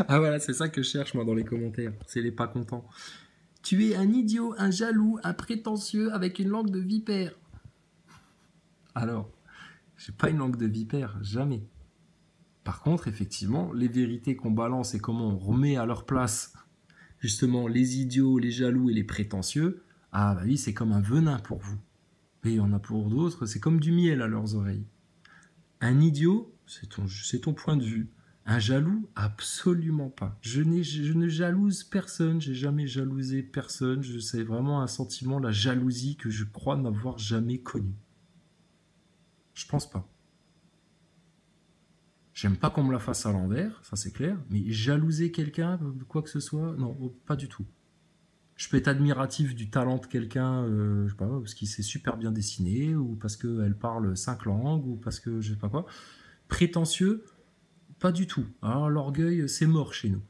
Ah voilà, c'est ça que je cherche moi dans les commentaires. C'est les pas contents. Tu es un idiot, un jaloux, un prétentieux avec une langue de vipère. Alors, j'ai pas une langue de vipère, jamais. Par contre, effectivement, les vérités qu'on balance et comment on remet à leur place justement les idiots, les jaloux et les prétentieux, ah bah oui, c'est comme un venin pour vous. Et il y en a pour d'autres, c'est comme du miel à leurs oreilles. Un idiot, c'est ton point de vue. Un jaloux, absolument pas. Je ne jalouse personne, j'ai jamais jalousé personne. C'est vraiment un sentiment, la jalousie, que je crois n'avoir jamais connu. Je pense pas. J'aime pas qu'on me la fasse à l'envers, ça c'est clair, mais jalouser quelqu'un, quoi que ce soit, non, pas du tout. Je peux être admiratif du talent de quelqu'un, je sais pas, parce qu'il sait super bien dessiner, ou parce qu'elle parle 5 langues, ou parce que je sais pas quoi. Prétentieux, pas du tout. Alors l'orgueil, c'est mort chez nous.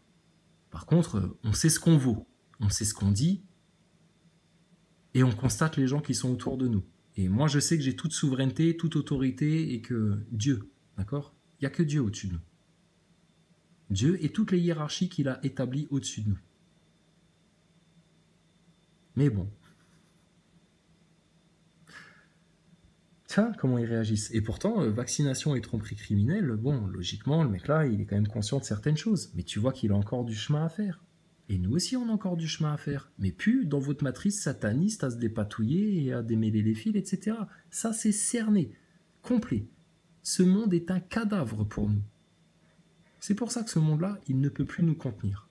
Par contre, on sait ce qu'on vaut, on sait ce qu'on dit, et on constate les gens qui sont autour de nous. Et moi, je sais que j'ai toute souveraineté, toute autorité, et que Dieu, d'accord? Il n'y a que Dieu au-dessus de nous. Dieu et toutes les hiérarchies qu'il a établies au-dessus de nous. Mais bon, tiens, comment ils réagissent. Et pourtant, vaccination et tromperie criminelle, bon, logiquement, le mec là, il est quand même conscient de certaines choses. Mais tu vois qu'il a encore du chemin à faire. Et nous aussi, on a encore du chemin à faire. Mais plus dans votre matrice sataniste à se dépatouiller et à démêler les fils, etc. Ça, c'est cerné, complet. Ce monde est un cadavre pour nous. C'est pour ça que ce monde-là, il ne peut plus nous contenir.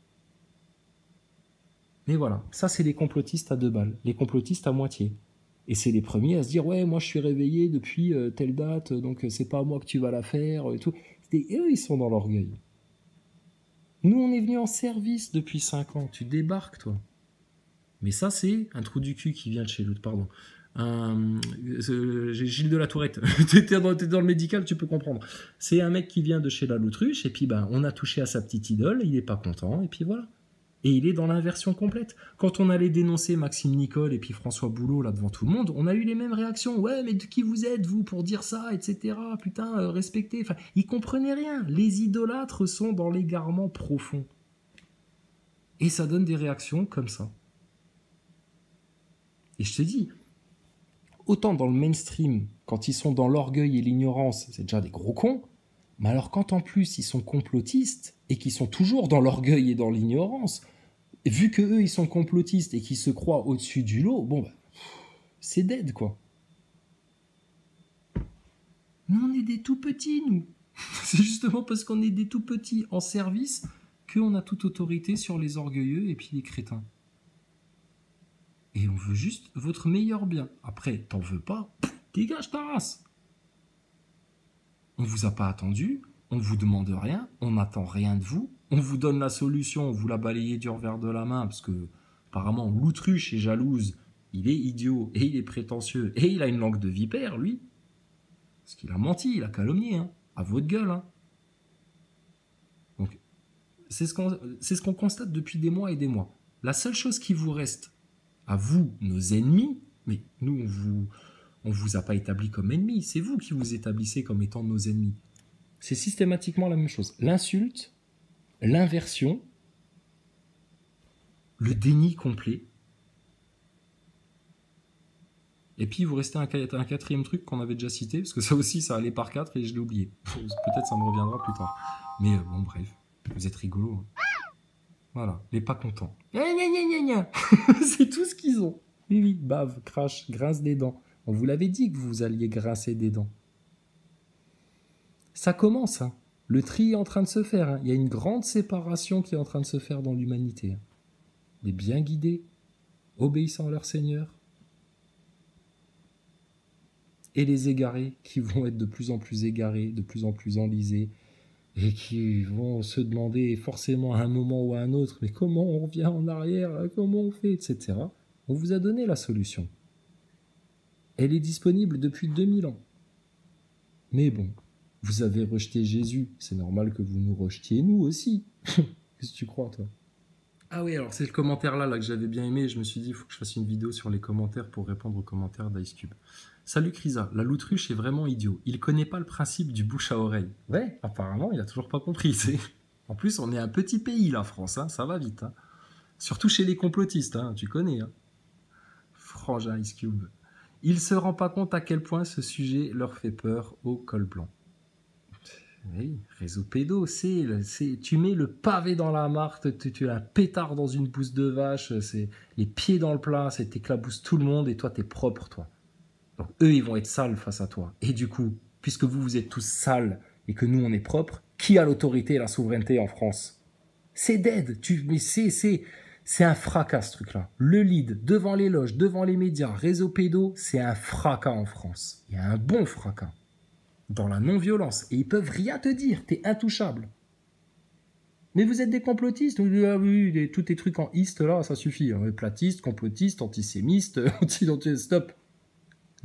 Mais voilà, ça c'est les complotistes à 2 balles, les complotistes à moitié. Et c'est les premiers à se dire ouais, moi je suis réveillé depuis telle date, donc c'est pas à moi que tu vas la faire et tout. Et eux ils sont dans l'orgueil. Nous on est venus en service depuis 5 ans, tu débarques toi. Mais ça c'est un trou du cul qui vient de chez l'autre, pardon. J'ai Gilles de la Tourette. t'es dans le médical, tu peux comprendre. C'est un mec qui vient de chez la Loutruche et puis ben on a touché à sa petite idole, il est pas content et puis voilà. Et il est dans l'inversion complète. Quand on allait dénoncer Maxime Nicole et puis François Boulot là devant tout le monde, on a eu les mêmes réactions. Ouais, mais de qui vous êtes, vous, pour dire ça, etc. Putain, respectez. Enfin, ils comprenaient rien. Les idolâtres sont dans l'égarement profond. Et ça donne des réactions comme ça. Et je te dis, autant dans le mainstream, quand ils sont dans l'orgueil et l'ignorance, c'est déjà des gros cons. Mais alors quand en plus ils sont complotistes et qu'ils sont toujours dans l'orgueil et dans l'ignorance, vu que eux ils sont complotistes et qu'ils se croient au-dessus du lot, bon bah, c'est dead quoi. Nous on est des tout petits nous. C'est justement parce qu'on est des tout petits en service qu'on a toute autorité sur les orgueilleux et puis les crétins. Et on veut juste votre meilleur bien. Après, t'en veux pas, dégage ta race. On vous a pas attendu, on vous demande rien, on n'attend rien de vous, on vous donne la solution, vous la balayez du revers de la main parce que apparemment l'autruche est jalouse, il est idiot et il est prétentieux et il a une langue de vipère lui. Parce qu'il a menti, il a calomnié, hein, à votre gueule. Hein. Donc c'est ce qu'on constate depuis des mois et des mois. La seule chose qui vous reste à vous, nos ennemis, mais nous on vous a pas établi comme ennemis, c'est vous qui vous établissez comme étant nos ennemis. C'est systématiquement la même chose. L'insulte, l'inversion, le déni complet. Et puis, il vous restait un quatrième truc qu'on avait déjà cité, parce que ça aussi, ça allait par 4 et je l'ai oublié. Peut-être ça me reviendra plus tard. Mais bon, bref, vous êtes rigolos. Hein. Voilà, les pas contents. C'est tout ce qu'ils ont. Oui, oui, bave, crache, grince des dents. On vous l'avait dit que vous alliez grincer des dents. Ça commence, hein. Le tri est en train de se faire. Hein. Il y a une grande séparation qui est en train de se faire dans l'humanité. Hein. Les bien guidés, obéissant à leur Seigneur, et les égarés qui vont être de plus en plus égarés, de plus en plus enlisés, et qui vont se demander forcément à un moment ou à un autre, mais comment on revient en arrière, comment on fait, etc. On vous a donné la solution. Elle est disponible depuis 2000 ans. Mais bon, vous avez rejeté Jésus, c'est normal que vous nous rejetiez nous aussi. Qu'est-ce que tu crois, toi? Ah oui, alors c'est le commentaire là que j'avais bien aimé. Je me suis dit, il faut que je fasse une vidéo sur les commentaires pour répondre aux commentaires d'IceCube. Salut Crisa, la Loutruche est vraiment idiot. Il connaît pas le principe du bouche à oreille. Ouais, apparemment, il a toujours pas compris. En plus, on est un petit pays, la France, hein, ça va vite. Hein. Surtout chez les complotistes, hein, tu connais. Hein. Frangin Ice Cube. Il se rend pas compte à quel point ce sujet leur fait peur au col blanc. Oui, réseau pédo, tu mets le pavé dans la mare, tu as un pétard dans une bouse de vache, c'est les pieds dans le plat, c'est t'éclabousses tout le monde et toi t'es propre, toi. Donc eux ils vont être sales face à toi. Et du coup, puisque vous êtes tous sales et que nous on est propres, qui a l'autorité et la souveraineté en France? C'est dead, mais c'est un fracas ce truc-là. Le lead, devant les loges, devant les médias, réseau pédo, c'est un fracas en France. Il y a un bon fracas. Dans la non-violence. Et ils peuvent rien te dire. T'es intouchable. Mais vous êtes des complotistes. Ah oui, tous tes trucs en iste là, ça suffit. Platistes, complotistes, antisémites, stop.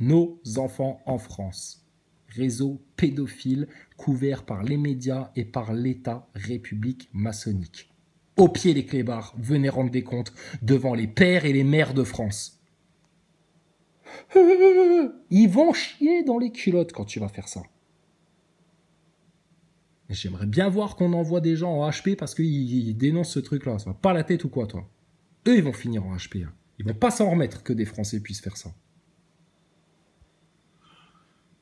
Nos enfants en France. Réseau pédophile couvert par les médias et par l'État république maçonnique. Au pied les clébards, venez rendre des comptes devant les pères et les mères de France. Ils vont chier dans les culottes quand tu vas faire ça. J'aimerais bien voir qu'on envoie des gens en HP parce qu'ils dénoncent ce truc-là. Ça va pas la tête ou quoi, toi? Eux, ils vont finir en HP. Hein. Ils vont pas s'en remettre que des Français puissent faire ça.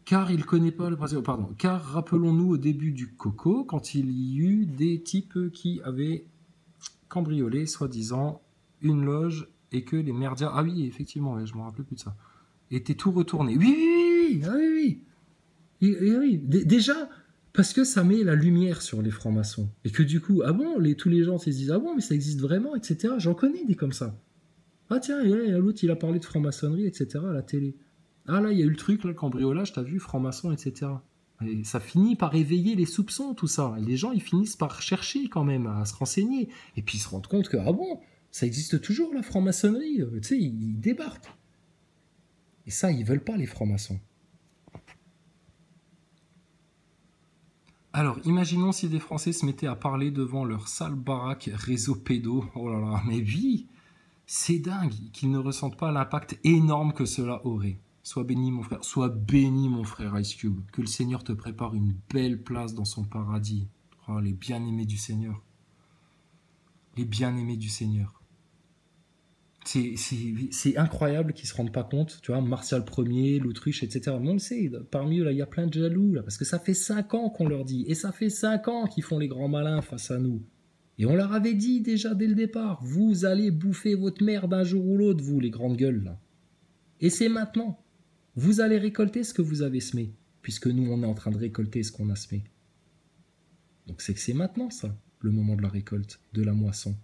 Car il connaît pas le principe. Pardon. Car rappelons-nous au début du Coco, quand il y eut des types qui avaient cambriolé, soi-disant, une loge et que les merdias. Ah oui, effectivement, je me rappelais plus de ça. Étaient tout retournés. Oui. Déjà. Parce que ça met la lumière sur les francs-maçons. Et que du coup, ah bon, tous les gens se disent, ah bon, mais ça existe vraiment, etc. J'en connais des comme ça. Ah tiens, l'autre, il a parlé de franc-maçonnerie, etc. à la télé. Ah là, il y a eu le truc, là, le cambriolage, t'as vu, franc-maçon, etc. Et ça finit par éveiller les soupçons, tout ça. Et les gens, ils finissent par chercher quand même, à se renseigner. Et puis ils se rendent compte que, ah bon, ça existe toujours, la franc-maçonnerie. Tu sais, ils débarquent. Et ça, ils veulent pas, les francs-maçons. Alors, imaginons si des Français se mettaient à parler devant leur sale baraque réseau pédo. Oh là là, mais oui, c'est dingue qu'ils ne ressentent pas l'impact énorme que cela aurait. Sois béni mon frère Ice Cube. Que le Seigneur te prépare une belle place dans son paradis. Oh, les bien-aimés du Seigneur. Les bien-aimés du Seigneur. C'est incroyable qu'ils se rendent pas compte, tu vois, Martial Ier, l'autruche, etc. Mais on le sait, parmi eux, là, il y a plein de jaloux, là, parce que ça fait 5 ans qu'on leur dit, et ça fait 5 ans qu'ils font les grands malins face à nous. Et on leur avait dit déjà dès le départ, vous allez bouffer votre merde un jour ou l'autre, vous, les grandes gueules, là. Et c'est maintenant. Vous allez récolter ce que vous avez semé, puisque nous, on est en train de récolter ce qu'on a semé. Donc c'est que c'est maintenant, ça, le moment de la récolte, de la moisson.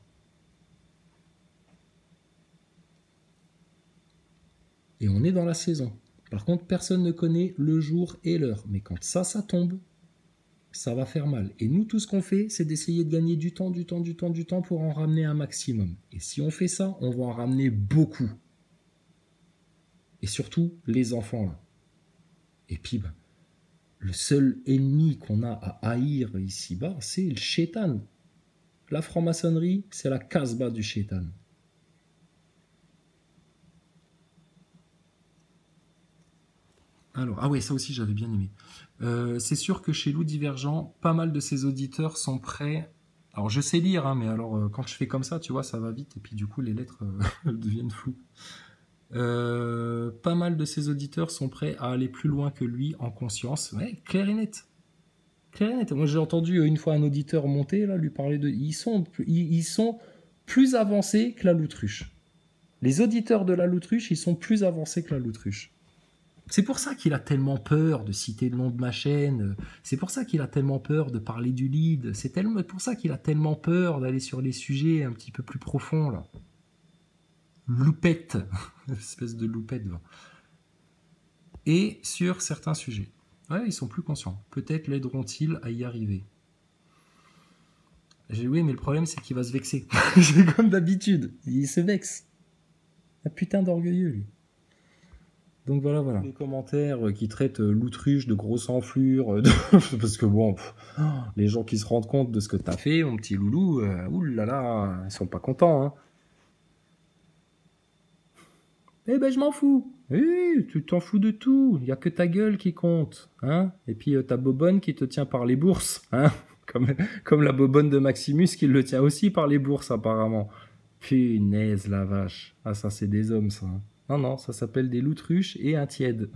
Et on est dans la saison. Par contre, personne ne connaît le jour et l'heure. Mais quand ça tombe, ça va faire mal. Et nous, tout ce qu'on fait, c'est d'essayer de gagner du temps pour en ramener un maximum. Et si on fait ça, on va en ramener beaucoup. Et surtout, les enfants, là. Et puis, le seul ennemi qu'on a à haïr ici-bas, c'est le shaitan. La franc-maçonnerie, c'est la casbah du shaitan. Alors, ah ouais, ça aussi j'avais bien aimé. C'est sûr que chez Loup Divergent, pas mal de ses auditeurs sont prêts. Alors je sais lire, hein, mais alors quand je fais comme ça, tu vois, ça va vite et puis du coup les lettres deviennent floues. Pas mal de ses auditeurs sont prêts à aller plus loin que lui en conscience. Ouais, clair et net. Clair et net. Moi j'ai entendu une fois un auditeur monter là, lui parler de. Ils sont plus avancés que la Loutruche. Les auditeurs de la Loutruche, ils sont plus avancés que la Loutruche. C'est pour ça qu'il a tellement peur de citer le nom de ma chaîne. C'est pour ça qu'il a tellement peur de parler du lead. C'est pour ça qu'il a tellement peur d'aller sur les sujets un petit peu plus profonds, là. Loupette. Espèce de loupette. Va. Et sur certains sujets. Ouais, ils sont plus conscients. Peut-être l'aideront-ils à y arriver. Oui, mais le problème, c'est qu'il va se vexer. C'est comme d'habitude. Il se vexe. Un putain d'orgueilleux, lui. Donc voilà. Les commentaires qui traitent l'autruche de grosse enflure, parce que bon, les gens qui se rendent compte de ce que t'as fait, mon petit loulou, oulala, ils sont pas contents. Hein. Eh ben je m'en fous. Oui, tu t'en fous de tout. Il y a que ta gueule qui compte, hein. Et puis ta bobonne qui te tient par les bourses, hein. Comme la bobonne de Maximus qui le tient aussi par les bourses apparemment. Punaise la vache. Ah ça c'est des hommes ça. Non, non, ça s'appelle des loutruches et un tiède.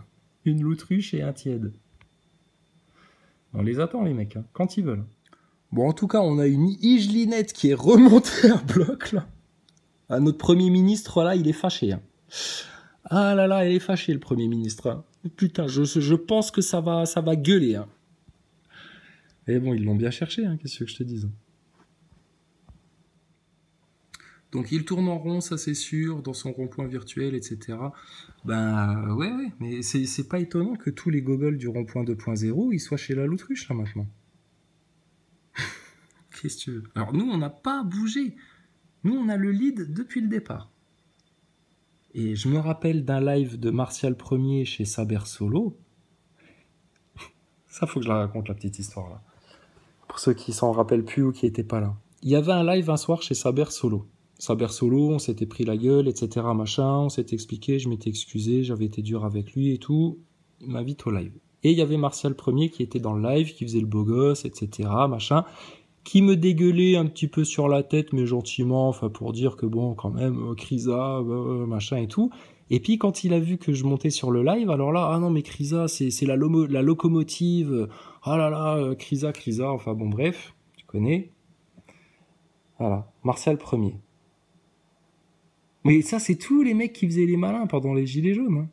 Une loutruche et un tiède. On les attend les mecs, hein, quand ils veulent. Bon en tout cas on a une Igelinette qui est remontée à bloc là. Ah, notre Premier ministre là il est fâché. Hein. Ah là là, il est fâché le Premier ministre. Hein. Putain, je pense que ça va gueuler. Hein. Et bon, ils l'ont bien cherché, hein, qu'est-ce que je te dise. Donc il tourne en rond, ça c'est sûr, dans son rond-point virtuel, etc. Ben ouais, mais c'est pas étonnant que tous les gogoles du rond-point 2.0, ils soient chez la Loutruche là maintenant. Qu'est-ce que tu veux? Alors nous, on n'a pas bougé. Nous, on a le lead depuis le départ. Et je me rappelle d'un live de Martial Premier chez Saber Solo. Ça, faut que je la raconte, la petite histoire là. Pour ceux qui s'en rappellent plus ou qui étaient pas là. Il y avait un live un soir chez Saber Solo. Saber Solo, on s'était pris la gueule, etc. Machin, on s'était expliqué, je m'étais excusé, j'avais été dur avec lui et tout. Il m'invite au live. Et il y avait Martial Premier qui était dans le live, qui faisait le beau gosse, etc. Machin, qui me dégueulait un petit peu sur la tête, mais gentiment, enfin pour dire que bon, quand même, Krisa, machin et tout. Et puis quand il a vu que je montais sur le live, alors là, ah non mais Krisa, c'est la locomotive, ah là là, Krisa, enfin bon bref, tu connais. Voilà, Martial Premier. Mais ça, c'est tous les mecs qui faisaient les malins pendant les Gilets jaunes. Hein.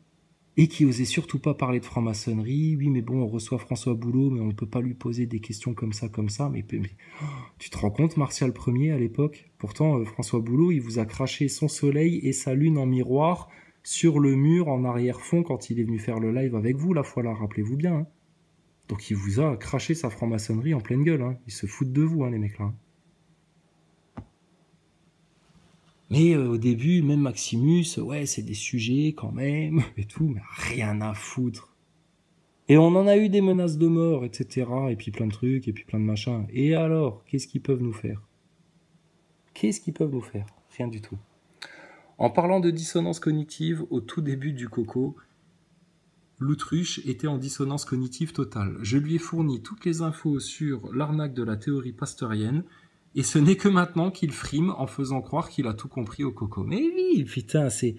Et qui osaient surtout pas parler de franc-maçonnerie. Oui, mais bon, on reçoit François Boulot, mais on ne peut pas lui poser des questions comme ça. Mais tu te rends compte, Martial Premier, à l'époque? Pourtant, François Boulot, il vous a craché son soleil et sa lune en miroir sur le mur en arrière-fond quand il est venu faire le live avec vous, la fois là, rappelez-vous bien. Hein. Donc il vous a craché sa franc-maçonnerie en pleine gueule. Hein. Ils se foutent de vous, hein, les mecs là. Mais au début, même Maximus, ouais, c'est des sujets quand même, et tout, mais rien à foutre. Et on en a eu des menaces de mort, etc., et puis plein de trucs, et puis plein de machins. Et alors, qu'est-ce qu'ils peuvent nous faire? Qu'est-ce qu'ils peuvent nous faire? Rien du tout. En parlant de dissonance cognitive, au tout début du Coco, Loutruche était en dissonance cognitive totale. Je lui ai fourni toutes les infos sur l'arnaque de la théorie pasteurienne, et ce n'est que maintenant qu'il frime en faisant croire qu'il a tout compris au Coco. Mais oui, putain, c'est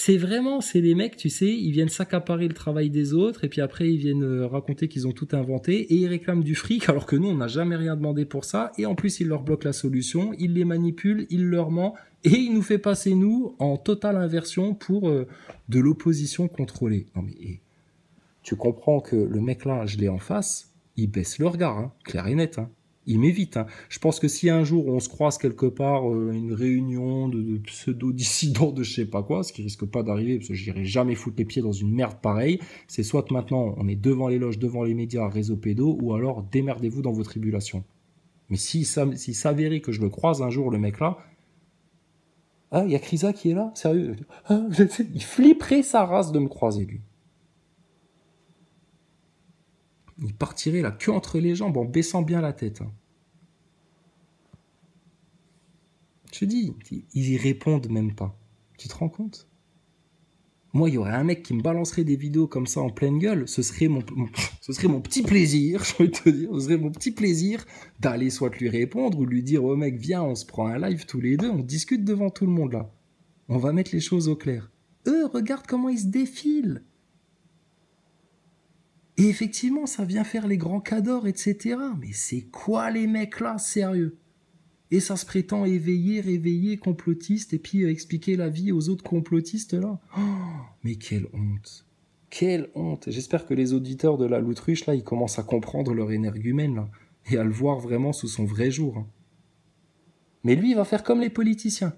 les mecs, tu sais, ils viennent s'accaparer le travail des autres, et puis après ils viennent raconter qu'ils ont tout inventé, et ils réclament du fric, alors que nous, on n'a jamais rien demandé pour ça, et en plus ils leur bloquent la solution, ils les manipulent, ils leur mentent, et ils nous fait passer, nous, en totale inversion pour de l'opposition contrôlée. Non mais, tu comprends que le mec là, je l'ai en face, il baisse le regard, hein, clair et net, hein. Il m'évite. Hein. Je pense que si un jour on se croise quelque part, une réunion de pseudo-dissidents de je sais pas quoi, ce qui risque pas d'arriver, parce que j'irai jamais foutre les pieds dans une merde pareille, c'est soit maintenant on est devant les loges, devant les médias, réseau pédo, ou alors démerdez-vous dans vos tribulations. Mais si s'avérait que je le croise un jour, le mec là, ah, il y a Krisa qui est là, sérieux, ah, il flipperait sa race de me croiser lui. Il partirait la queue entre les jambes en baissant bien la tête. Je te dis, ils y répondent même pas. Tu te rends compte? Moi, il y aurait un mec qui me balancerait des vidéos comme ça en pleine gueule, ce serait mon petit plaisir, je vais te dire, ce serait mon petit plaisir d'aller soit lui répondre ou lui dire, oh mec, viens, on se prend un live tous les deux, on discute devant tout le monde là. On va mettre les choses au clair. Eux, regarde comment ils se défilent. Et effectivement, ça vient faire les grands cadors, etc. Mais c'est quoi les mecs là, sérieux? Et ça se prétend éveillé, réveillé, complotiste, et puis expliquer la vie aux autres complotistes là. Oh, mais quelle honte. Quelle honte. J'espère que les auditeurs de la Loutruche là, ils commencent à comprendre leur énergumène là, et à le voir vraiment sous son vrai jour. Hein. Mais lui, il va faire comme les politiciens.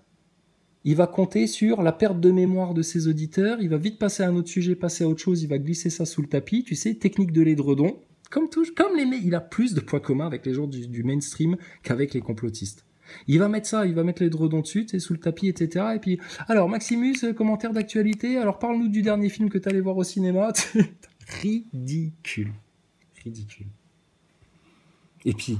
Il va compter sur la perte de mémoire de ses auditeurs, il va vite passer à un autre sujet, passer à autre chose, il va glisser ça sous le tapis, tu sais, technique de l'édredon. Comme les mecs, il a plus de points communs avec les gens du mainstream qu'avec les complotistes. Il va mettre l'édredon dessus, tu sais, sous le tapis, etc. Et puis, alors, Maximus, commentaire d'actualité, alors parle-nous du dernier film que t'allais voir au cinéma. Ridicule. Et puis,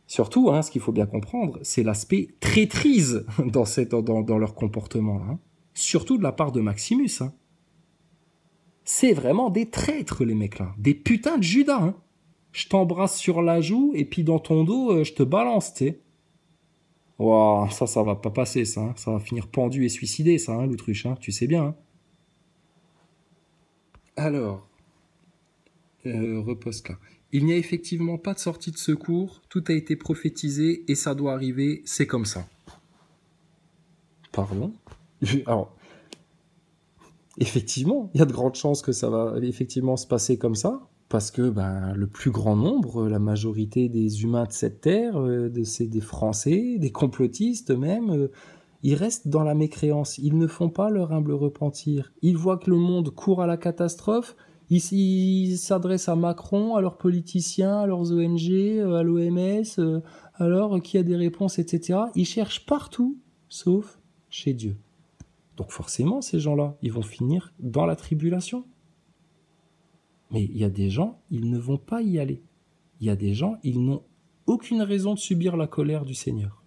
surtout, hein, ce qu'il faut bien comprendre, c'est l'aspect traîtrise dans leur comportement là. Hein. Surtout de la part de Maximus. Hein. C'est vraiment des traîtres, les mecs là. Des putains de Judas. Hein. je t'embrasse sur la joue, et puis dans ton dos, je te balance, tu sais. Ouah, ça va pas passer, ça. Hein. Ça va finir pendu et suicidé, ça, hein, l'autruche, hein, tu sais bien. Hein. Alors, reposte là. Il n'y a effectivement pas de sortie de secours, tout a été prophétisé et ça doit arriver, c'est comme ça. Pardon? Alors, effectivement, il y a de grandes chances que ça va effectivement se passer comme ça, parce que le plus grand nombre, la majorité des humains de cette terre, des Français, des complotistes même, ils restent dans la mécréance, ils ne font pas leur humble repentir. Ils voient que le monde court à la catastrophe, ils s'adressent à Macron, à leurs politiciens, à leurs ONG, à l'OMS, alors qui a des réponses, etc. Ils cherchent partout, sauf chez Dieu. Donc forcément, ces gens-là, ils vont finir dans la tribulation. Mais il y a des gens, ils ne vont pas y aller. Il y a des gens, ils n'ont aucune raison de subir la colère du Seigneur.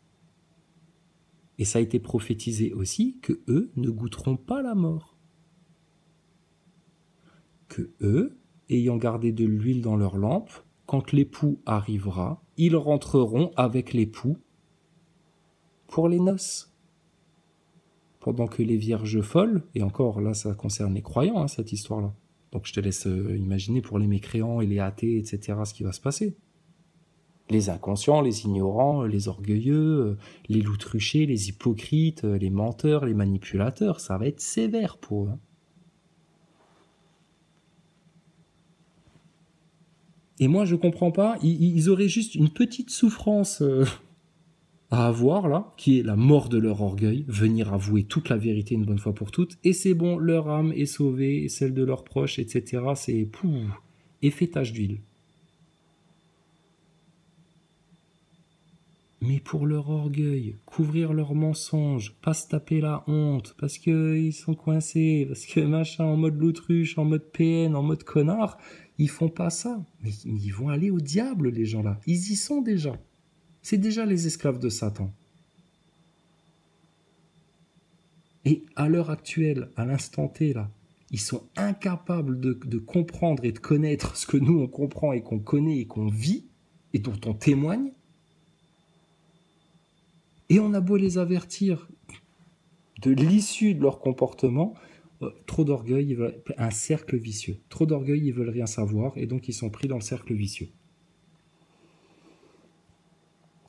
Et ça a été prophétisé aussi que eux ne goûteront pas la mort. Que eux, ayant gardé de l'huile dans leur lampe, quand l'époux arrivera, ils rentreront avec l'époux pour les noces. Pendant que les vierges folles, et encore là ça concerne les croyants, hein, cette histoire-là. Donc je te laisse imaginer pour les mécréants et les athées, etc., ce qui va se passer. Les inconscients, les ignorants, les orgueilleux, les loutruchés, les hypocrites, les menteurs, les manipulateurs, ça va être sévère pour eux. Et moi je comprends pas, ils auraient juste une petite souffrance à avoir là, qui est la mort de leur orgueil, venir avouer toute la vérité une bonne fois pour toutes, et c'est bon, leur âme est sauvée, et celle de leurs proches, etc. C'est effet tache d'huile. Mais pour leur orgueil, couvrir leurs mensonges, pas se taper la honte, parce qu'ils sont coincés, parce que machin, en mode l'autruche, en mode PN, en mode connard, ils font pas ça. Mais ils vont aller au diable, les gens-là. Ils y sont déjà. C'est déjà les esclaves de Satan. Et à l'heure actuelle, à l'instant T, là, ils sont incapables de comprendre et de connaître ce que nous, on comprend et qu'on connaît et qu'on vit, et dont on témoigne. Et on a beau les avertir de l'issue de leur comportement, trop d'orgueil, un cercle vicieux. Trop d'orgueil, ils veulent rien savoir, et donc ils sont pris dans le cercle vicieux.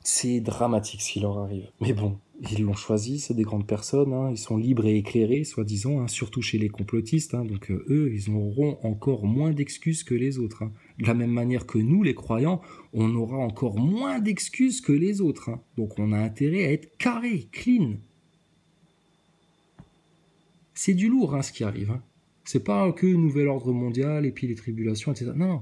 C'est dramatique ce qui leur arrive. Mais bon, ils l'ont choisi, c'est des grandes personnes, hein, ils sont libres et éclairés, soi-disant, hein, surtout chez les complotistes, hein, donc eux, ils auront encore moins d'excuses que les autres. Hein. De la même manière que nous, les croyants, on aura encore moins d'excuses que les autres. Hein. Donc on a intérêt à être carré, clean. C'est du lourd hein, ce qui arrive. Hein. C'est pas que nouvel ordre mondial et puis les tribulations, etc. Non,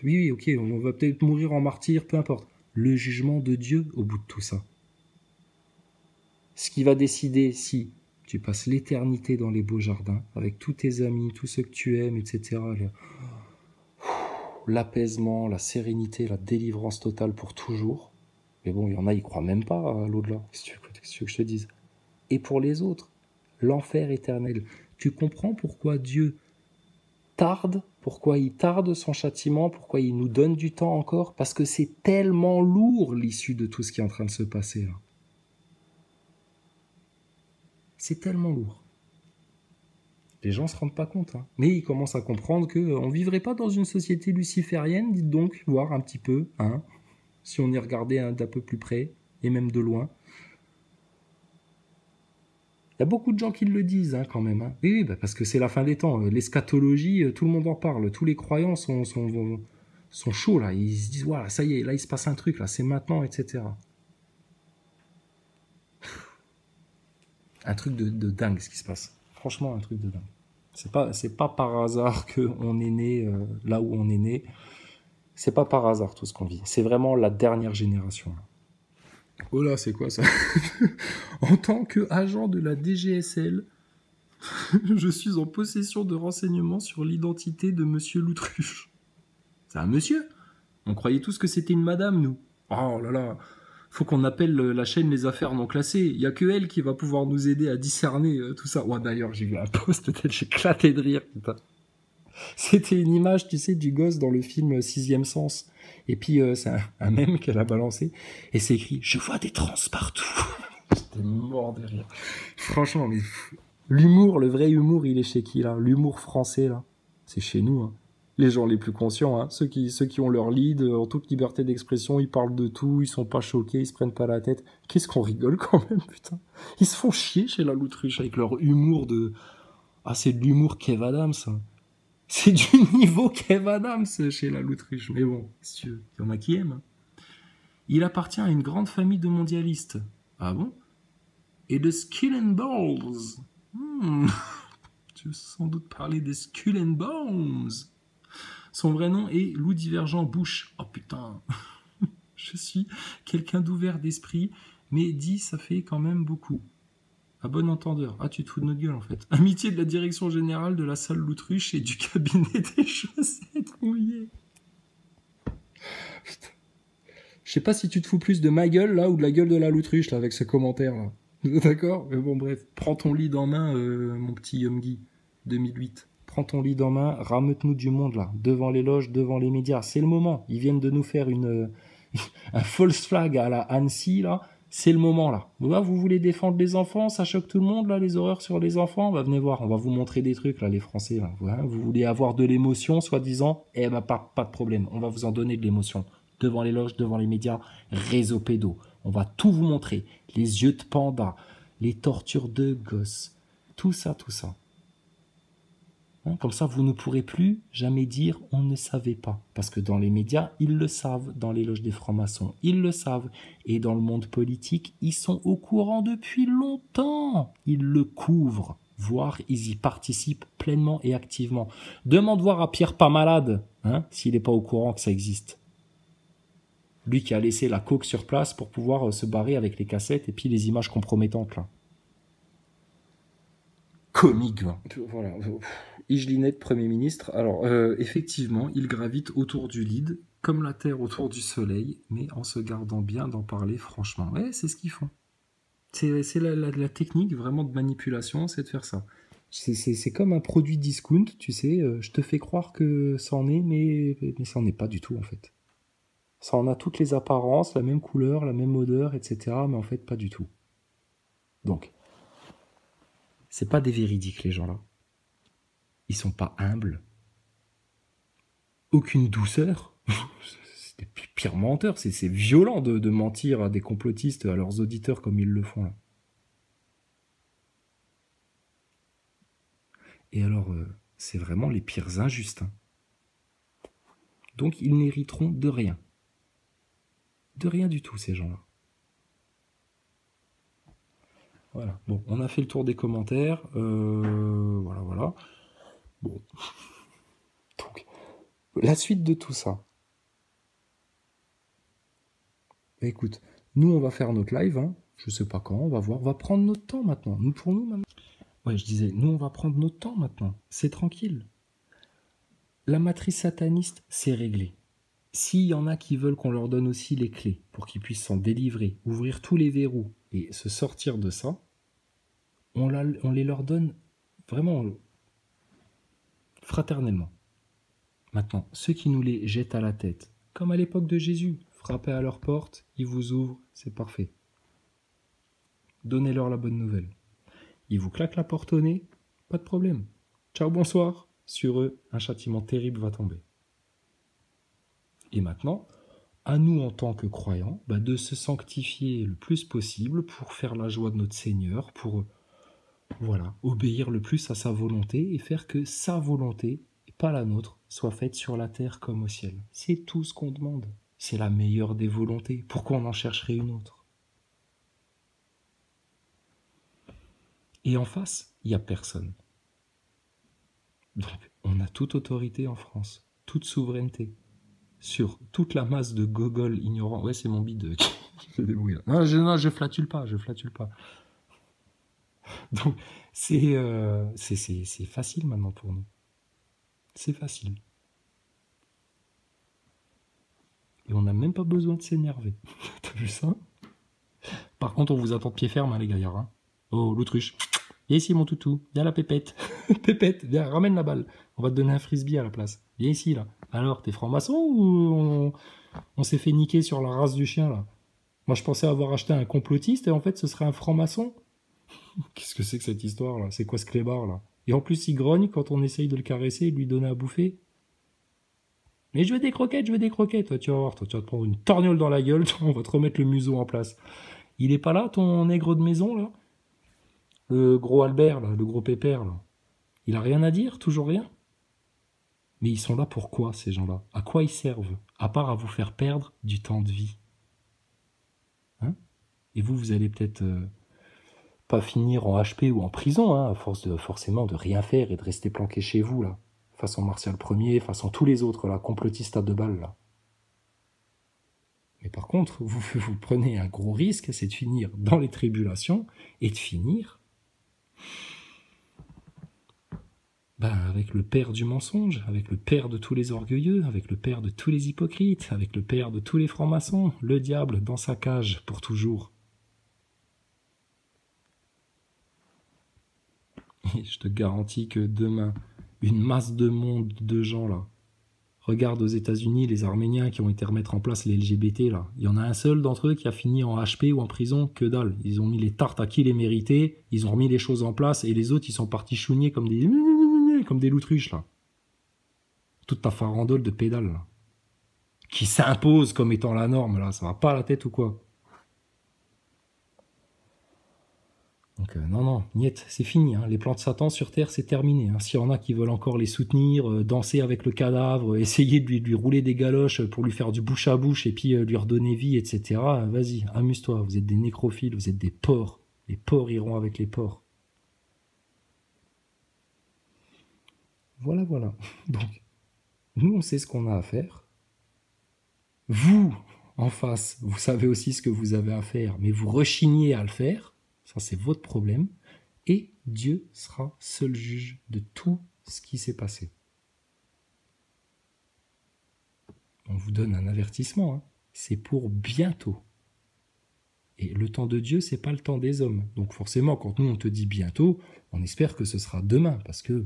oui, ok, on va peut-être mourir en martyr, peu importe. Le jugement de Dieu au bout de tout ça. Ce qui va décider si tu passes l'éternité dans les beaux jardins, avec tous tes amis, tous ceux que tu aimes, etc. L'apaisement, la sérénité, la délivrance totale pour toujours. Mais bon, il y en a, ils croient même pas à l'au-delà. Qu'est-ce que je te dise? Et pour les autres, l'enfer éternel. Tu comprends pourquoi Dieu tarde, pourquoi il tarde son châtiment, pourquoi il nous donne du temps encore, parce que c'est tellement lourd l'issue de tout ce qui est en train de se passer là. C'est tellement lourd. Les gens se rendent pas compte, hein. Mais ils commencent à comprendre qu'on vivrait pas dans une société luciférienne, dites donc, voir un petit peu, hein, si on y regardait d'un peu plus près, et même de loin. Il y a beaucoup de gens qui le disent hein, quand même. Hein. Oui, parce que c'est la fin des temps. L'eschatologie, tout le monde en parle. Tous les croyants sont chauds là. Ils se disent, voilà, ça y est, là il se passe un truc, là, c'est maintenant, etc. Un truc de dingue ce qui se passe. Franchement, un truc de dingue. C'est pas par hasard qu'on est né là où on est né. C'est pas par hasard tout ce qu'on vit. C'est vraiment la dernière génération. Là. Oh là, c'est quoi ça? En tant qu'agent de la DGSL, je suis en possession de renseignements sur l'identité de Monsieur Loutruche. C'est un monsieur? On croyait tous que c'était une madame, nous. Oh là là, faut qu'on appelle la chaîne Les Affaires Non Classées. Il n'y a que elle qui va pouvoir nous aider à discerner tout ça. Ouais, d'ailleurs, j'ai vu un post, peut-être j'ai éclaté de rire, putain. C'était une image, tu sais, du gosse dans le film Sixième Sens. Et puis, c'est un mème qu'elle a balancé. Et c'est écrit « Je vois des trans partout ». J'étais mort de rire. Franchement, mais l'humour, le vrai humour, il est chez qui, là? L'humour français, là, c'est chez nous, hein. Les gens les plus conscients, hein. Ceux qui ont leur lead, en toute liberté d'expression, ils parlent de tout, ils sont pas choqués, ils se prennent pas la tête. Qu'est-ce qu'on rigole quand même, putain. Ils se font chier chez la Loutruche avec leur humour de... Ah, c'est de l'humour Kev Adams, hein. C'est du niveau Kev Adams chez la Loutruche. Mais bon, si tu veux, il y en a qui aiment. Il appartient à une grande famille de mondialistes. Ah bon? Et de Skull and Bones. Tu veux sans doute parler des Skull and Bones. Son vrai nom est Loup Divergent Bush. Oh putain. Je suis quelqu'un d'ouvert d'esprit, mais dit ça fait quand même beaucoup. À bon entendeur. Ah, tu te fous de notre gueule, en fait. Amitié de la direction générale de la salle Loutruche et du cabinet des chaussettes mouillées. Putain. Je sais pas si tu te fous plus de ma gueule, là, ou de la gueule de la Loutruche, là, avec ce commentaire-là. D'accord? Mais bon, bref. Prends ton lead en main, mon petit Yomgi. 2008. Prends ton lead en main, rameute-nous du monde, là. Devant les loges, devant les médias. C'est le moment. Ils viennent de nous faire un false flag à la Annecy, là. C'est le moment, là. Vous voulez défendre les enfants, ça choque tout le monde, là, les horreurs sur les enfants? Bah, venez voir, on va vous montrer des trucs, là, les Français, là. Vous voulez avoir de l'émotion, soi-disant? Eh ben, pas de problème, on va vous en donner de l'émotion. Devant les loges, devant les médias, réseau pédo. On va tout vous montrer. Les yeux de panda, les tortures de gosses. Tout ça, tout ça. Comme ça, vous ne pourrez plus jamais dire « on ne savait pas ». Parce que dans les médias, ils le savent. Dans les loges des francs-maçons, ils le savent. Et dans le monde politique, ils sont au courant depuis longtemps. Ils le couvrent, voire ils y participent pleinement et activement. Demande voir à Pierre Pas Malade, s'il n'est pas au courant que ça existe. Lui qui a laissé la coke sur place pour pouvoir se barrer avec les cassettes et puis les images compromettantes, là. Comique, hein. Voilà. Igelinette, Premier ministre. Alors, effectivement, il gravite autour du lead, comme la Terre autour du Soleil, mais en se gardant bien d'en parler franchement. Ouais, c'est ce qu'ils font. C'est la technique vraiment de manipulation, c'est de faire ça. C'est comme un produit discount, tu sais, je te fais croire que ça en est, mais ça en est pas du tout, en fait. Ça en a toutes les apparences, la même couleur, la même odeur, etc., mais en fait, pas du tout. Donc, c'est pas des véridiques, les gens-là. Ils sont pas humbles. Aucune douceur. C'est des pires menteurs. C'est violent de mentir à des complotistes, à leurs auditeurs comme ils le font là. Et alors, c'est vraiment les pires injustes. Hein. Donc, ils n'hériteront de rien. De rien du tout, ces gens-là. Voilà. Bon, on a fait le tour des commentaires. Voilà. Bon. Donc, la suite de tout ça. Bah, écoute, nous, on va faire notre live. Hein. Je sais pas quand, on va voir. On va prendre notre temps maintenant. Pour nous, maintenant. Ouais, je disais, nous, on va prendre notre temps maintenant. C'est tranquille. La matrice sataniste, c'est réglé. S'il y en a qui veulent qu'on leur donne aussi les clés pour qu'ils puissent s'en délivrer, ouvrir tous les verrous et se sortir de ça, on les leur donne vraiment fraternellement. Maintenant, ceux qui nous les jettent à la tête, comme à l'époque de Jésus, frappez à leur porte, ils vous ouvrent, c'est parfait. Donnez-leur la bonne nouvelle. Ils vous claquent la porte au nez, pas de problème. Ciao, bonsoir. Sur eux, un châtiment terrible va tomber. Et maintenant, à nous en tant que croyants, de se sanctifier le plus possible pour faire la joie de notre Seigneur, pour obéir le plus à sa volonté et faire que sa volonté, et pas la nôtre, soit faite sur la terre comme au ciel. C'est tout ce qu'on demande. C'est la meilleure des volontés. Pourquoi on en chercherait une autre? Et en face, il n'y a personne. Donc, on a toute autorité en France, toute souveraineté, sur toute la masse de gogoles ignorants. Ouais, c'est mon bide qui se débrouille là. Non, je flatule pas. Donc, c'est facile maintenant pour nous. C'est facile. Et on n'a même pas besoin de s'énerver. T'as vu ça? Par contre, on vous attend de pied ferme, hein, les gaillards. Hein. Oh, l'autruche. Viens ici, mon toutou. Viens la pépette. Pépette, viens, ramène la balle. On va te donner un frisbee à la place. Viens ici, là. Alors, t'es franc-maçon ou on s'est fait niquer sur la race du chien, là? Moi, je pensais avoir acheté un complotiste et en fait, ce serait un franc-maçon. Qu'est-ce que c'est que cette histoire, là? C'est quoi ce clébard, là? Et en plus, il grogne quand on essaye de le caresser et de lui donner à bouffer. Mais je veux des croquettes, je veux des croquettes. Toi, tu vas voir, toi, tu vas te prendre une torgnole dans la gueule, on va te remettre le museau en place. Il est pas là, ton nègre de maison, là? Le gros Albert, là, le gros pépère, là. Il a rien à dire, toujours rien. Mais ils sont là pour quoi, ces gens-là? À quoi ils servent? À part à vous faire perdre du temps de vie. Hein? Et vous allez peut-être pas finir en HP ou en prison, hein, à force de forcément de rien faire et de rester planqué chez vous, là. Façon Martial Ier, façon tous les autres, là, complotistes à deux balles, là. Mais par contre, vous prenez un gros risque, c'est de finir dans les tribulations et de finir avec le père du mensonge, avec le père de tous les orgueilleux, avec le père de tous les hypocrites, avec le père de tous les francs-maçons, le diable dans sa cage pour toujours. Et je te garantis que demain, une masse de monde de gens là, regarde aux États-Unis les Arméniens qui ont été remettre en place les LGBT là. Il y en a un seul d'entre eux qui a fini en HP ou en prison, que dalle. Ils ont mis les tartes à qui les méritait, ils ont remis les choses en place et les autres ils sont partis chougner comme des loutruches là. Toute ta farandole de pédale là. Qui s'impose comme étant la norme là, ça va pas à la tête ou quoi? Donc non, niet, c'est fini. Hein. Les plans de Satan sur Terre, c'est terminé. Hein. S'il y en a qui veulent encore les soutenir, danser avec le cadavre, essayer de lui rouler des galoches pour lui faire du bouche à bouche et puis lui redonner vie, etc., vas-y, amuse-toi. Vous êtes des nécrophiles, vous êtes des porcs. Les porcs iront avec les porcs. Voilà. Donc, nous, on sait ce qu'on a à faire. Vous, en face, vous savez aussi ce que vous avez à faire, mais vous rechignez à le faire. Ça, c'est votre problème. Et Dieu sera seul juge de tout ce qui s'est passé. On vous donne un avertissement. Hein. C'est pour bientôt. Et le temps de Dieu, c'est pas le temps des hommes. Donc forcément, quand nous, on te dit bientôt, on espère que ce sera demain. Parce que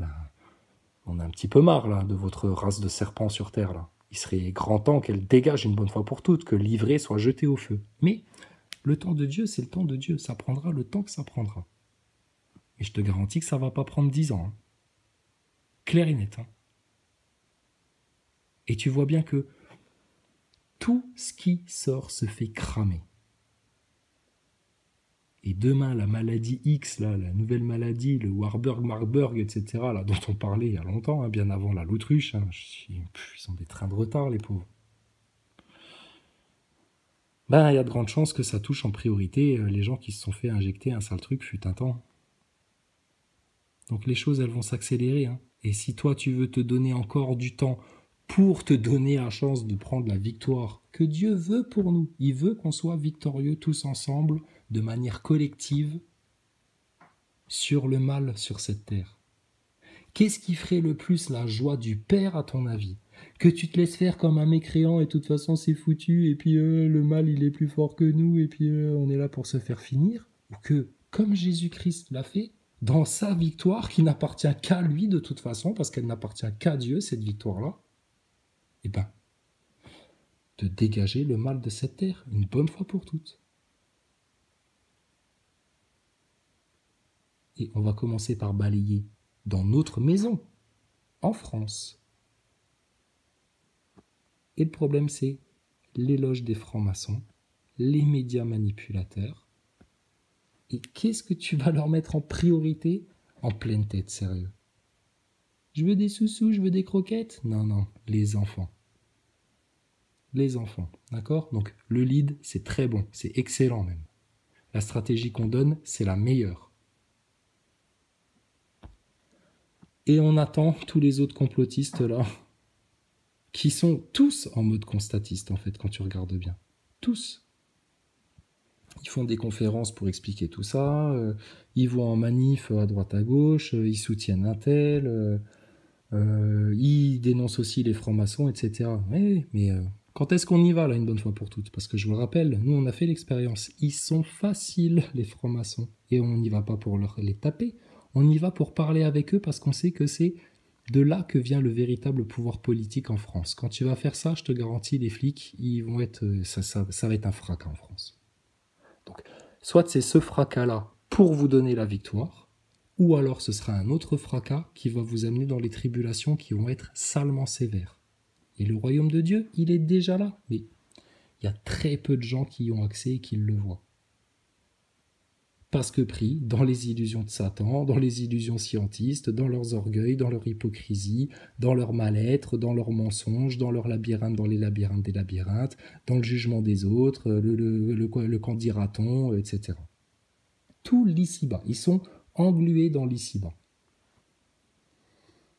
on a un petit peu marre là, de votre race de serpents sur Terre. Là. Il serait grand temps qu'elle dégage une bonne fois pour toutes, que l'ivraie soit jetée au feu. Mais le temps de Dieu, c'est le temps de Dieu. Ça prendra le temps que ça prendra. Et je te garantis que ça va pas prendre 10 ans. Hein. Clair et net. Hein. Et tu vois bien que tout ce qui sort se fait cramer. Et demain, la maladie X, là, la nouvelle maladie, le Warburg, Marburg, etc., là, dont on parlait il y a longtemps, hein, bien avant la l'autruche, hein, ils ont des trains de retard, les pauvres. Il y a de grandes chances que ça touche en priorité les gens qui se sont fait injecter un sale truc fut un temps. Donc les choses, elles vont s'accélérer. Hein. Et si toi, tu veux te donner encore du temps pour te donner la chance de prendre la victoire que Dieu veut pour nous, il veut qu'on soit victorieux tous ensemble, de manière collective, sur le mal sur cette terre. Qu'est-ce qui ferait le plus la joie du Père, à ton avis? Que tu te laisses faire comme un mécréant et de toute façon c'est foutu, et puis le mal il est plus fort que nous, et puis on est là pour se faire finir? Ou que, comme Jésus-Christ l'a fait, dans sa victoire, qui n'appartient qu'à lui de toute façon, parce qu'elle n'appartient qu'à Dieu, cette victoire-là, de dégager le mal de cette terre, une bonne fois pour toutes. Et on va commencer par balayer dans notre maison, en France. Et le problème, c'est l'éloge des francs-maçons, les médias manipulateurs. Et qu'est-ce que tu vas leur mettre en priorité? En pleine tête, sérieux. Je veux des sous-sous, je veux des croquettes? Non, les enfants. Les enfants, d'accord? Donc le lead, c'est très bon, c'est excellent même. La stratégie qu'on donne, c'est la meilleure. Et on attend tous les autres complotistes là, qui sont tous en mode constatiste en fait, quand tu regardes bien. Tous. Ils font des conférences pour expliquer tout ça, ils vont en manif à droite à gauche, ils soutiennent un tel, ils dénoncent aussi les francs-maçons, etc. Mais quand est-ce qu'on y va là une bonne fois pour toutes? Parce que je vous le rappelle, nous on a fait l'expérience. Ils sont faciles les francs-maçons. Et on n'y va pas pour les taper, On y va pour parler avec eux parce qu'on sait que c'est de là que vient le véritable pouvoir politique en France. Quand tu vas faire ça, je te garantis, les flics, ils vont être, ça va être un fracas en France. Donc, soit c'est ce fracas-là pour vous donner la victoire, ou alors ce sera un autre fracas qui va vous amener dans les tribulations qui vont être salement sévères. Et le royaume de Dieu, il est déjà là, mais il y a très peu de gens qui y ont accès et qui le voient. Parce que pris dans les illusions de Satan, dans les illusions scientistes, dans leurs orgueils, dans leur hypocrisie, dans leur mal-être, dans leurs mensonges, dans leurs labyrinthes, dans les labyrinthes des labyrinthes, dans le jugement des autres, le qu'en dira-t-on, etc. Tout l'ici-bas. Ils sont englués dans l'ici-bas.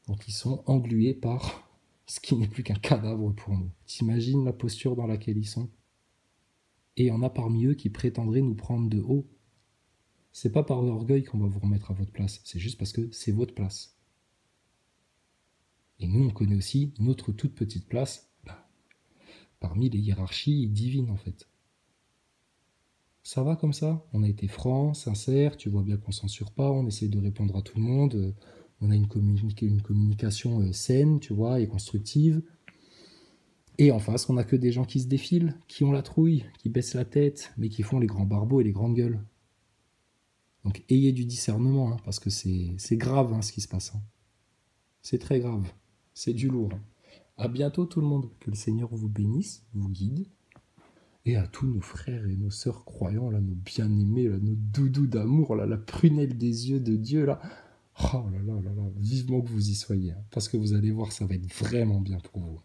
Donc ils sont englués par ce qui n'est plus qu'un cadavre pour nous. T'imagines la posture dans laquelle ils sont? Et il y en a parmi eux qui prétendraient nous prendre de haut. C'est pas par orgueil qu'on va vous remettre à votre place, c'est juste parce que c'est votre place. Et nous, on connaît aussi notre toute petite place parmi les hiérarchies divines, en fait. Ça va comme ça? On a été franc, sincère, tu vois bien qu'on censure pas, on essaie de répondre à tout le monde, on a une communication saine, tu vois, et constructive. Et en face, on n'a que des gens qui se défilent, qui ont la trouille, qui baissent la tête, mais qui font les grands barbeaux et les grandes gueules. Donc ayez du discernement, parce que c'est grave ce qui se passe. C'est très grave, c'est du lourd. À bientôt tout le monde, que le Seigneur vous bénisse, vous guide, et à tous nos frères et nos sœurs croyants, là, nos bien-aimés, là, nos doudous d'amour, là, la prunelle des yeux de Dieu, là. Oh là là là là, vivement que vous y soyez, parce que vous allez voir, ça va être vraiment bien pour vous.